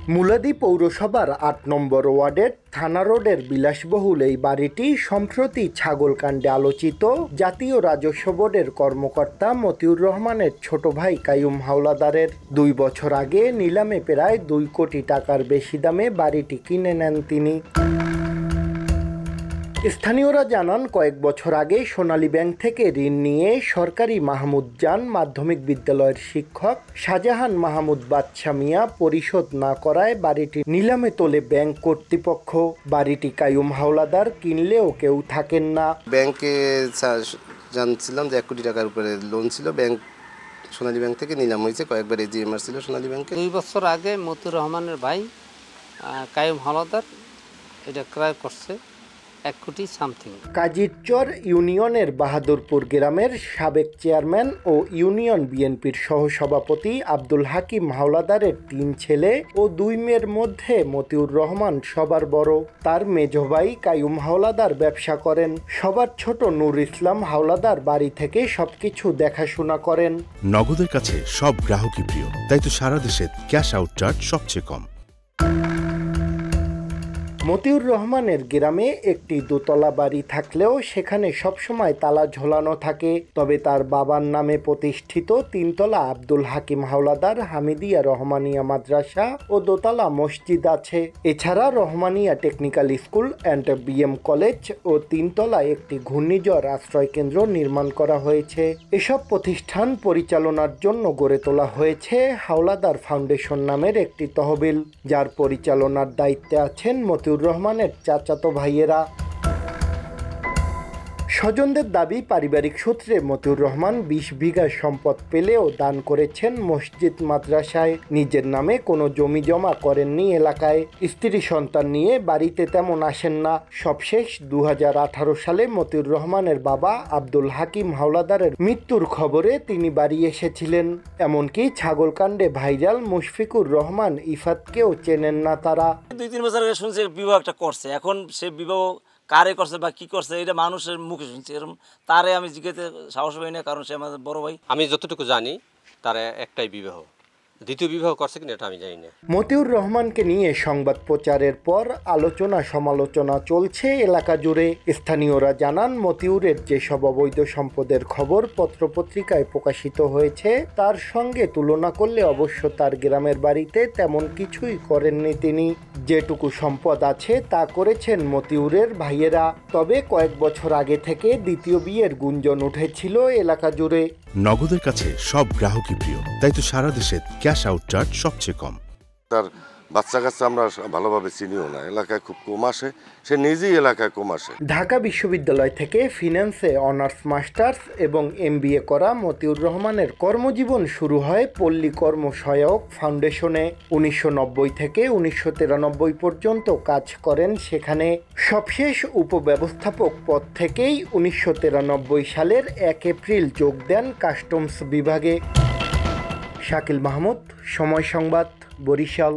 মুলাদি পৌরসভার ৮ নম্বর ওয়ার্ডের থানা রোডের বিলাসবহুল এই বাড়িটি সম্প্রতি ছাগলকাণ্ডে আলোচিত জাতীয় রাজস্ব বোর্ডের কর্মকর্তা মতিউর রহমানের ছোট ভাই কাইয়ুম হাওলাদারের। ২ বছর আগে নিলামে প্রায় ২ কোটি টাকার বেশি দামে বাড়িটি কিনে নেন তিনি। স্থানীয়রা জানান, কয়েক বছর আগে সোনালী ব্যাংক থেকে ঋণ নিয়ে সরকারি মাহমুদজান মাধ্যমিক বিদ্যালয়ের শিক্ষক শাহজাহান মাহমুদ বাদশা মিয়া পরিশোধ না করায় বাড়িটি নিলামে তোলে ব্যাংক কর্তৃপক্ষ। বাড়িটি কাইয়ুম হাওলাদার কিনলেও কেউ থাকেন না। ব্যাংকে জানছিলাম যে ১ কোটি টাকার উপরে লোন ছিল, ব্যাংক সোনালী ব্যাংক থেকে নিলাম হয়েছে, কয়েকবার এজিএমআর ছিল সোনালী ব্যাংকে। ২ বছর আগে মতিউর রহমানের ভাই কাইয়ুম হাওলাদার এটা ক্রয় করছে ১ কোটি সামথিং। কাজিরচর ইউনিয়নের বাহাদুরপুর গ্রামের সাবেক চেয়ারম্যান ও ইউনিয়ন বিএনপির সহসভাপতি আব্দুল হাকিম হাওলাদারের ৩ ছেলে ও ২ মেয়ের মধ্যে মতিউর রহমান সবার বড়। তার মেজ ভাই কাইয়ুম হাওলাদার ব্যবসা করেন। সবার ছোট নূর ইসলাম হাওলাদার বাড়ি থেকে সবকিছু দেখাশোনা করেন। নগদের কাছে সব গ্রাহকই প্রিয়, তাই তো সারা দেশে ক্যাশ আউট চার্জ সবচেয়ে কম। মতিউর রহমানের গ্রামে একটি দোতলা বাড়ি থাকলেও সেখানে সবসময় তালা ঝোলানো থাকে। তবে তার বাবার নামে প্রতিষ্ঠিত ৩ তলা আব্দুল হাকিম হাওলাদার হামিদিয়া রহমানিয়া মাদ্রাসা ও দোতলা মসজিদ আছে। এছাড়া Rahmania technical school and BM college ও ৩ তলা একটি ঘূর্ণিঝড় আশ্রয় কেন্দ্র নির্মাণ করা হয়েছে। এসব প্রতিষ্ঠান পরিচালনার জন্য গড়ে তোলা হয়েছে হাওলাদার ফাউন্ডেশন নামের একটি তহবিল, যার পরিচালনার দায়িত্বে আছেন মতিউর রহমানের চাচাতো ভাইয়েরা। স্বজনদের দাবি, পারিবারিক সূত্রে মতিউর রহমান ২০ বিঘা সম্পদ পেলেও দান করেছেন মসজিদ মাদ্রাসায়। নিজের নামে কোনো জমি জমা করেননি এলাকায়। স্ত্রী সন্তান নিয়ে বাড়িতে তেমন আসেন না। সবশেষ ২০১৮ সালে মতিউর রহমানের বাবা আব্দুল হাকিম হাওলাদারের মৃত্যুর খবরে তিনি বাড়ি এসেছিলেন। এমনকি ছাগলকাণ্ডে ভাইরাল মুশফিকুর রহমান ইফাতকেও চেনেন না তারা। ২-৩ বছর আগে শুনছি বিবাহ একটা করছে, এখন সে বিবাহ কারে করছে বা কি করছে এটা মানুষের মুখে শুনছি, এরকম তারে আমি জিজ্ঞাসা সাহস পাই না, কারণ সে আমাদের বড় ভাই। আমি যতটুকু জানি তার একটাই বিবাহ, দ্বিতীয় বিবাহ করছে কিনা এটা আমি জানি না। মতিউর রহমানকে নিয়ে সংবাদ প্রচারের পর আলোচনা সমালোচনা চলছে এলাকা জুড়ে। স্থানীয়রা জানান, মতিউরের যেসব অবৈধ সম্পদের খবর পত্রপত্রিকায় প্রকাশিত হয়েছে তার সঙ্গে তুলনা করলে অবশ্য তার গ্রামের বাড়িতে তেমন কিছুই করেননি তিনি। যেটুকু সম্পদ আছে তা করেছেন মতিউরের ভাইয়েরা। তবে কয়েক বছর আগে থেকে দ্বিতীয় বিয়ের গুঞ্জন উঠেছিল এলাকা জুড়ে। নগদের কাছে সব গ্রাহকই প্রিয়, তাই তো সারা দেশে ক্যাশ আউট চার্জ সবচেয়ে কম। তার বাচ্চা কাচ্চা আমরা ভালোভাবে চিনিও না, এলাকায় খুব কম আসে, সে নিজেই এলাকায় কম আসে। ঢাকা বিশ্ববিদ্যালয় থেকে ফিন্যান্সে অনার্স মাস্টার্স এবং MBA করা মতিউর রহমানের কর্মজীবন শুরু হয় পল্লী কর্ম সহায়ক ফাউন্ডেশনে। ১৯৯০ থেকে ১৯৯৩ পর্যন্ত কাজ করেন সেখানে। সবশেষ উপব্যবস্থাপক পদ থেকেই ১৯৯৩ সালের ১ এপ্রিল যোগ দেন কাস্টমস বিভাগে। শাকিল মাহমুদ, সময় সংবাদ, বরিশাল।